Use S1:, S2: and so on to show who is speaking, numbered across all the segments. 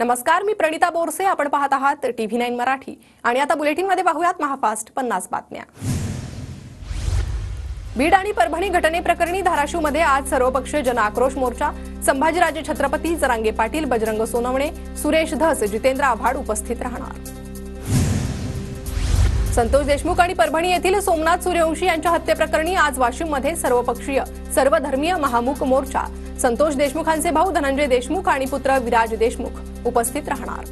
S1: नमस्कार, मी प्रणिता बोरसे. आपण पाहत आहात TV9 मराठी आणि आता बुलेटिनमध्ये पाहूयात महाफास्ट 50 बातम्या. बीड आणि परभणी घटनेप्रकरणी धाराशिवमध्ये आज सर्वपक्षीय जनआक्रोश मोर्चा. संभाजीराजे छत्रपती, जरांगे पाटील, बजरंग सोनवणे, सुरेश धस, जितेंद्र आव्हाड उपस्थित राहणार. संतोष देशमुख आणि परभणी येथील सोमनाथ सूर्यवंशी यांच्या हत्येप्रकरणी आज वाशिममध्ये सर्वपक्षीय सर्वधर्मीय महामुक मोर्चा. संतोष देशमुखांचे भाऊ धनंजय देशमुख आणि पुत्र विराज देशमुख उपस्थित राहणार.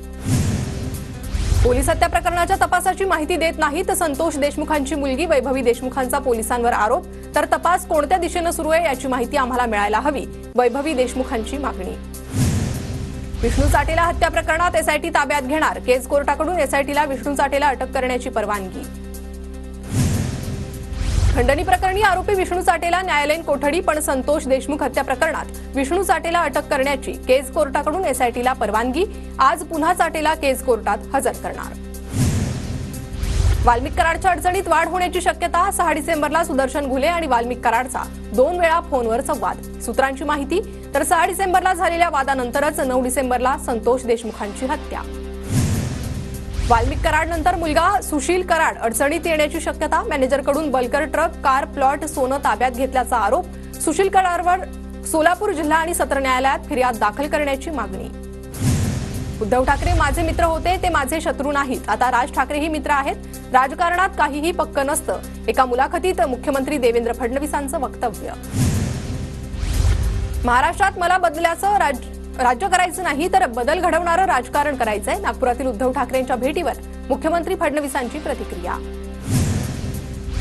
S1: पोलीस हत्या प्रकरणाच्या तपासाची माहिती देत नाहीत संतोष देशमुखांची मुलगी वैभवी देशमुखांचा पोलिसांवर आरोप. तर तपास कोणत्या दिशेने सुरू आहे याची माहिती आम्हाला मिळायला हवी, वैभवी देशमुखांची मागणी. विष्णू चाटेला हत्या प्रकरणात एसआयटी ताब्यात घेणार. केज कोर्टाकडून एसआयटीला विष्णू चाटेला अटक करण्याची परवानगी. खंडणी प्रकरणी आरोपी विष्णू चाटेला न्यायालयीन कोठडी, पण संतोष देशमुख हत्या प्रकरणात विष्णू चाटेला अटक करण्याची केज कोर्टाकडून एसआयटीला परवानगी. आज पुन्हा चाटेला केज कोर्टात हजर करणार. वाल्मिक कराडच्या अडचणीत वाढ होण्याची शक्यता. 6 डिसेंबरला सुदर्शन घुले आणि वाल्मिक कराडचा 2 वेळा फोनवर संवाद. सूत्रांची माहिती, तर 6 डिसेंबरला झालेल्या वादानंतरच 9 डिसेंबरला संतोष देशमुखांची हत्या. वाल्मिक कराड नंतर मुलगा सुशील कराड अडचणीत येण्याची शक्यता. मॅनेजरकडून बल्कर ट्रक, कार, प्लॉट, सोनं ताब्यात घेतल्याचा आरोप. सुशील कराडवर सोलापूर जिल्हा आणि सत्र न्यायालयात फिर्याद दाखल करण्याची मागणी. उद्धव ठाकरे माझे मित्र होते, ते माझे शत्रू नाहीत. आता राज ठाकरेही मित्र आहेत. राजकारणात काहीही पक्क नसतं. एका मुलाखतीत मुख्यमंत्री देवेंद्र फडणवीसांचं वक्तव्य. महाराष्ट्रात मला बदलाचं राज्य करायचं नाही, तर बदल घडवणारं राजकारण करायचंय. नागपुरातील उद्धव ठाकरेंच्या भेटीवर मुख्यमंत्री फडणवीसांची प्रतिक्रिया.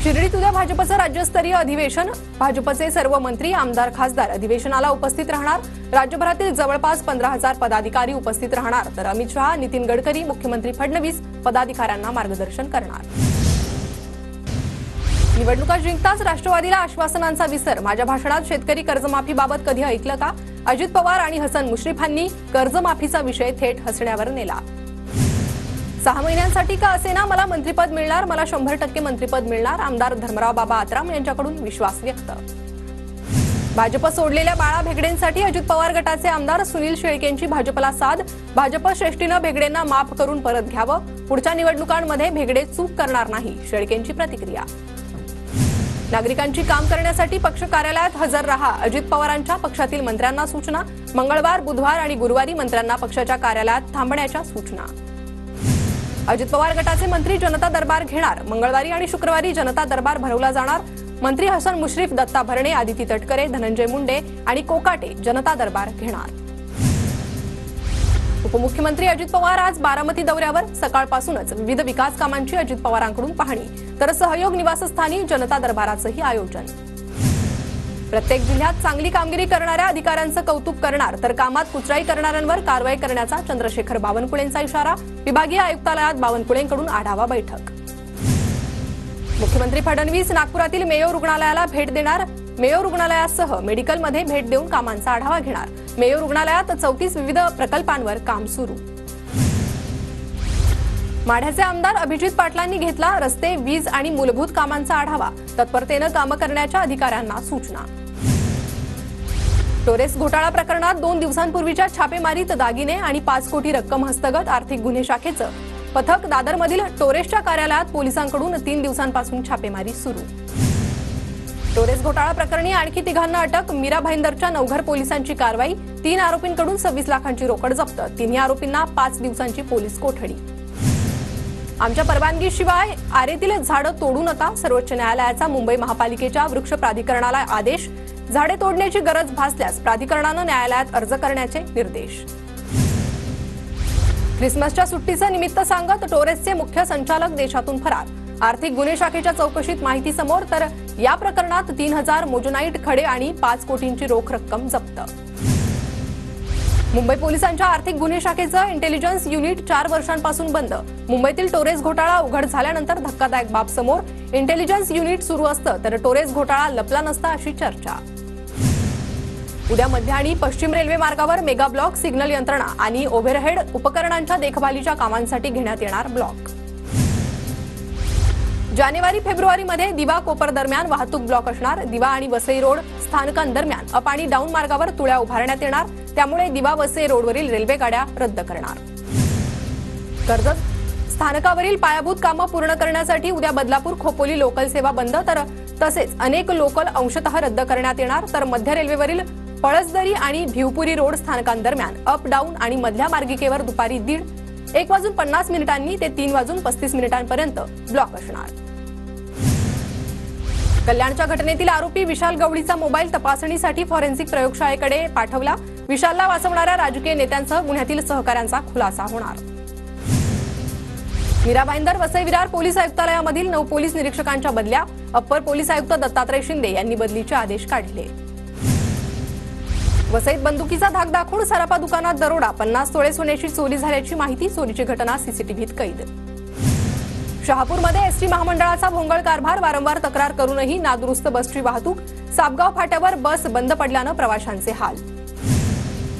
S1: शिर्डीत उद्या भाजपचं राज्यस्तरीय अधिवेशन. भाजपचे सर्व मंत्री, आमदार, खासदार अधिवेशनाला उपस्थित राहणार. राज्यभरातील जवळपास 15,000 पदाधिकारी उपस्थित राहणार. तर अमित शहा, नितीन गडकरी, मुख्यमंत्री फडणवीस पदाधिकाऱ्यांना मार्गदर्शन करणार. निवडणुका जिंकताच राष्ट्रवादीला आश्वासनांचा विसर. माझ्या भाषणात शेतकरी कर्जमाफीबाबत कधी ऐकलं का? अजित पवार आणि हसन मुश्रीफांनी कर्जमाफीचा विषय थेट हसण्यावर नेला. 6 महिन्यांसाठी का असेना मला मंत्रिपद मिळणार. मला 100% मंत्रिपद मिळणार. आमदार धर्मराव बाबा आत्राम यांच्याकडून विश्वास व्यक्त. भाजप सोडलेल्या बाळा भेगडेंसाठी अजित पवार गटाचे आमदार सुनील शेळकेंची भाजपला साद. भाजप श्रेष्ठीनं भेगडेंना माफ करून परत घ्यावं. पुढच्या निवडणुकांमध्ये भेगडे चूक करणार नाही, शेळकेंची प्रतिक्रिया. नागरिकांची काम करण्यासाठी पक्ष कार्यालयात हजर रहा. अजित पवारांच्या पक्षातील मंत्र्यांना सूचना. मंगळवार, बुधवार आणि गुरुवारी मंत्र्यांना पक्षाच्या कार्यालयात थांबण्याच्या सूचना. अजित पवार गटाचे मंत्री जनता दरबार घेणार. मंगळवारी आणि शुक्रवारी जनता दरबार भरवला जाणार. मंत्री हसन मुश्रीफ, दत्ता भरणे, आदिती तटकरे, धनंजय मुंडे आणि कोकाटे जनता दरबार घेणार. उपमुख्यमंत्री अजित पवार आज बारामती दौऱ्यावर. सकाळपासूनच विविध विकास कामांची अजित पवारांकडून पाहणी. तर सहयोग निवासस्थानी जनता दरबाराचंही आयोजन. प्रत्येक जिल्ह्यात चांगली कामगिरी करणाऱ्या अधिकाऱ्यांचं कौतुक करणार. तर कामात कुचराई करणाऱ्यांवर कारवाई करण्याचा चंद्रशेखर बावनकुळेंचा इशारा. विभागीय आयुक्तालयात बावनकुळेंकडून आढावा बैठक. मुख्यमंत्री फडणवीस नागपुरातील मेयो रुग्णालयाला भेट देणार. मेयो रुग्णालयासह मेडिकलमध्ये भेट देऊन कामांचा आढावा घेणार. मेयो रुग्णालयात 34 विविध प्रकल्पांवर काम सुरू. माढ्याचे आमदार अभिजित पाटलांनी घेतला रस्ते, वीज आणि मूलभूत कामांचा आढावा. तत्परतेनं कामं करण्याच्या अधिकाऱ्यांना सूचना. टोरेस घोटाळा प्रकरणात 2 दिवसांपूर्वीच्या छापेमारीत दागिने आणि 5 कोटी रक्कम हस्तगत. आर्थिक गुन्हे शाखेचं पथक दादरमधील टोरेसच्या कार्यालयात पोलिसांकडून 3 दिवसांपासून छापेमारी सुरू. टोरेस घोटाळा प्रकरणी आणखी 3घांना अटक. मीरा भाईंदरच्या नवघर पोलिसांची कारवाई. 3 आरोपींकडून 26 लाखांची रोकड जप्त. 3 आरोपींना 5 दिवसांची पोलीस कोठडी. आमच्या परवानगीशिवाय आरेतील झाडं तोडू नका. सर्वोच्च न्यायालयाचा मुंबई महापालिकेच्या वृक्ष प्राधिकरणाला आदेश. झाडे तोडण्याची गरज भासल्यास प्राधिकरणानं न्यायालयात अर्ज करण्याचे निर्देश. ख्रिसमसच्या सुट्टीचं निमित्त सांगत टोरेसचे मुख्य संचालक देशातून फरार. आर्थिक गुन्हे शाखेच्या चौकशीत माहिती समोर. तर या प्रकरणात 3,000 मोजोनाईट खडे आणि 5 कोटींची रोख रक्कम जप्त. मुंबई पोलिसांच्या आर्थिक गुन्हे शाखेचं इंटेलिजन्स युनिट 4 वर्षांपासून बंद. मुंबईतील टोरेस घोटाळा उघड झाल्यानंतर धक्कादायक बाब समोर. इंटेलिजन्स युनिट सुरू असतं तर टोरेस घोटाळा लपला नसता, अशी चर्चा. उद्या मध्य आणि पश्चिम रेल्वे मार्गावर मेगा ब्लॉक. सिग्नल यंत्रणा आणि ओव्हरहेड उपकरणांच्या देखभालीच्या कामांसाठी घेण्यात येणार ब्लॉक. जानेवारी फेब्रुवारीमध्ये दिवा कोपर दरम्यान वाहतूक ब्लॉक असणार. दिवा आणि वसई रोड स्थानकांदरम्यान दरम्यान अप आणि डाऊन मार्गावर तुळ्या उभारण्यात येणार, त्यामुळे दिवा वसई रोडवरील रेल्वे गाड्या रद्द करणार. कर्जत स्थानकावरील पायाभूत कामं पूर्ण करण्यासाठी उद्या बदलापूर खोपोली लोकल सेवा बंद तसेच अनेक लोकल अंशतः रद्द करण्यात येणार. तर मध्य रेल्वेवरील पळसदरी आणि भिवपुरी रोड स्थानकांदरम्यान अप डाऊन आणि मधल्या मार्गिकेवर दुपारी 1:50 ते 3:35 ब्लॉक असणार. कल्याणच्या घटनेतील आरोपी विशाल गवळीचा मोबाईल तपासणीसाठी फॉरेन्सिक प्रयोगशाळेकडे पाठवला. विशालला वाचवणाऱ्या राजकीय नेत्यांसह गुन्ह्यातील सहकाऱ्यांचा खुलासा होणार. मीरा भाईंदर वसई विरार पोलीस आयुक्तालयामधील 9 पोलीस निरीक्षकांच्या बदल्या. अप्पर पोलीस आयुक्त दत्तात्रय शिंदे यांनी बदलीचे आदेश काढले. वसईत बंदुकीचा धाक दाखवून सराफा दुकानात दरोडा. 50 तोळे सोन्याची चोरी झाल्याची माहिती. चोरीची घटना सीसीटीव्हीत कैद. शहापूरमध्ये एसटी महामंडळाचा भोंगळ कारभार. वारंवार तक्रार करूनही नादुरुस्त बसची वाहतूक. सापगाव फाट्यावर बस बंद पडल्यानं प्रवाशांचे हाल.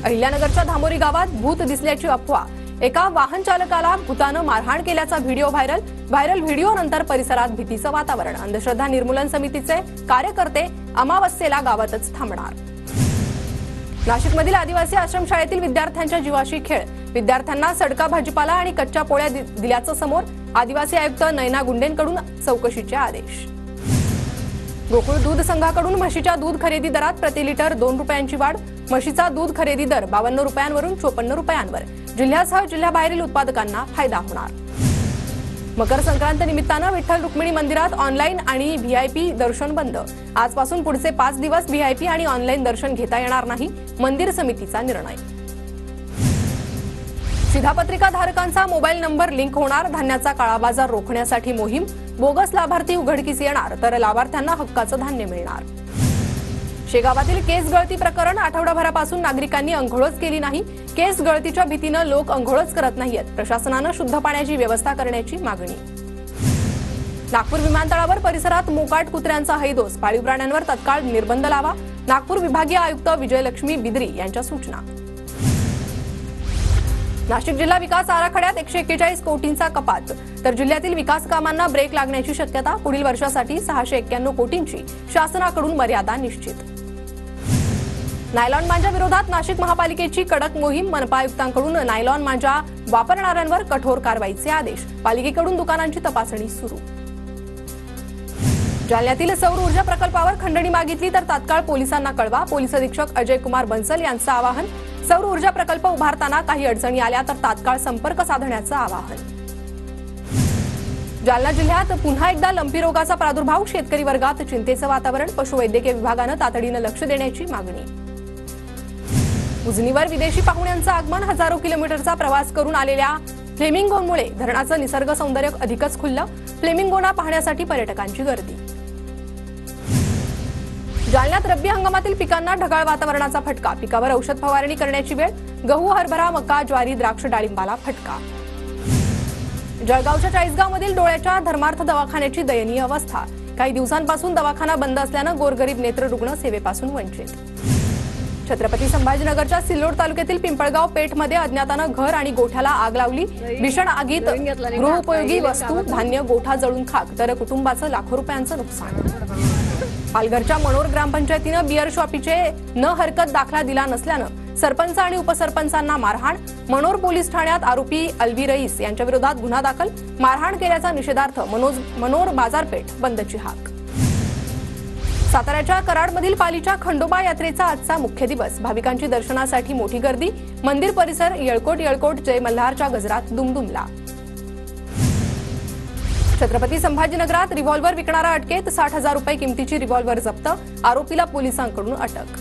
S1: अहिल्यानगरच्या धामोरी गावात भूत दिसल्याची अफवा. एका वाहन चालकाला भूतानं मारहाण केल्याचा व्हिडिओ व्हायरल व्हिडिओनंतर परिसरात भीतीचं वातावरण. अंधश्रद्धा निर्मूलन समितीचे कार्यकर्ते अमावस्येला गावातच थांबणार. नाशिकमधील आदिवासी आश्रमशाळेतील विद्यार्थ्यांच्या जीवाशी खेळ. विद्यार्थ्यांना सडका भाजीपाला आणि कच्च्या पोळ्या दिल्याचं समोर. आदिवासी आयुक्त नयना गुंडेंकडून चौकशीचे आदेश. गोकुळ दूध संघाकडून म्हशीच्या दूध खरेदी दरात प्रति लिटर 2 रुपयांची वाढ. म्हशीचा दूध खरेदी दर 52 रुपयांवरून 54 रुपयांवर. जिल्ह्यासह जिल्ह्याबाहेरील उत्पादकांना फायदा होणार. मकर संक्रांत निमित्तानं विठ्ठल रुक्मिणी मंदिरात ऑनलाईन आणि व्हीआयपी दर्शन बंद. आजपासून पुढचे 5 दिवस व्हीआयपी आणि ऑनलाईन दर्शन घेता येणार नाही. मंदिर समितीचा निर्णय. शिधापत्रिका धारकांचा मोबाईल नंबर लिंक होणार. धान्याचा काळाबाजार रोखण्यासाठी मोहीम. बोगस लाभार्थी उघडकीस येणार तर लाभार्थ्यांना हक्काचं धान्य मिळणार. शेगावातील केस गळती प्रकरण. आठवडाभरापासून नागरिकांनी अंघोळच केली नाही. केस गळतीच्या भीतीनं लोक अंघोळच करत नाहीत. प्रशासनानं शुद्ध पाण्याची व्यवस्था करण्याची मागणी. नागपूर विमानतळावर परिसरात मोकाट कुत्र्यांचा हैदोस. पाळीव प्राण्यांवर तत्काळ निर्बंध लावा. नागपूर विभागीय आयुक्त विजयलक्ष्मी बिद्री यांच्या सूचना. नाशिक जिल्हा विकास आराखड्यात 141 कोटींचा कपात. तर जिल्ह्यातील विकास कामांना ब्रेक लागण्याची शक्यता. पुढील वर्षासाठी 691 कोटींची शासनाकडून मर्यादा निश्चित. नायलॉन मांजा विरोधात नाशिक महापालिकेची कडक मोहीम. मनपा आयुक्तांकडून नायलॉन मांजा वापरणाऱ्यांवर कठोर कारवाईचे आदेश. पालिकेकडून दुकानांची तपासणी सुरू. जालन्यातील सौर ऊर्जा प्रकल्पावर खंडणी मागितली तर तात्काळ पोलिसांना कळवा. पोलीस अधीक्षक अजय कुमार बन्सल यांचं आवाहन. सौर ऊर्जा प्रकल्प उभारताना काही अडचणी आल्या तर तात्काळ संपर्क साधण्याचं आवाहन. जालना जिल्ह्यात पुन्हा एकदा लंपी रोगाचा प्रादुर्भाव. शेतकरी वर्गात चिंतेचं वातावरण. पशुवैद्यकीय विभागानं तातडीनं लक्ष देण्याची मागणी. उजनीवर विदेशी पाहुण्यांचं आगमन. हजारो किलोमीटरचा प्रवास करून आलेल्या फ्लेमिंगोमुळे धरणाचं निसर्ग सौंदर्य अधिकच खुललं. फ्लेमिंगोना पाहण्यासाठी पर्यटकांची गर्दी. जालन्यात रब्बी हंगामातील पिकांना ढगाळ वातावरणाचा फटका. पिकावर औषध फवारणी करण्याची वेळ. गहू, हरभरा, मका, ज्वारी, द्राक्ष, डाळिंबाला फटका. जळगावच्या चाळीसगावमधील डोळ्याच्या धर्मार्थ दवाखान्याची दयनीय अवस्था. काही दिवसांपासून दवाखाना बंद असल्यानं गोरगरीब नेत्ररुग्ण सेवेपासून वंचित. छत्रपती संभाजीनगरच्या सिल्लोड तालुक्यातील पिंपळगाव पेठमध्ये अज्ञातानं घर आणि गोठ्याला आग लावली. भीषण आगीत गृहोपयोगी वस्तू, धान्य, गोठा जळून खाक. तर कुटुंबाचं लाखो रुपयांचं नुकसान. पालघरच्या मनोर ग्रामपंचायतीनं बिअर शॉपीचे न हरकत दाखला दिला नसल्यानं सरपंच आणि उपसरपंचांना मारहाण. मनोर पोलीस ठाण्यात आरोपी अलवी रईस यांच्या विरोधात गुन्हा दाखल. मारहाण केल्याचा निषेधार्थ मनोर बाजारपेठ बंदची हाक. साताऱ्याच्या कराडमधील पालीच्या खंडोबा यात्रेचा आजचा मुख्य दिवस. भाविकांची दर्शनासाठी मोठी गर्दी. मंदिर परिसर येळकोट येळकोट जय मल्हारच्या गजरात दुमदुमला. छत्रपती संभाजीनगरात रिव्हॉल्व्हर विकणारा अटकेत. 60,000 रुपये किमतीची रिव्हॉल्व्हर जप्त. आरोपीला पोलिसांकडून अटक.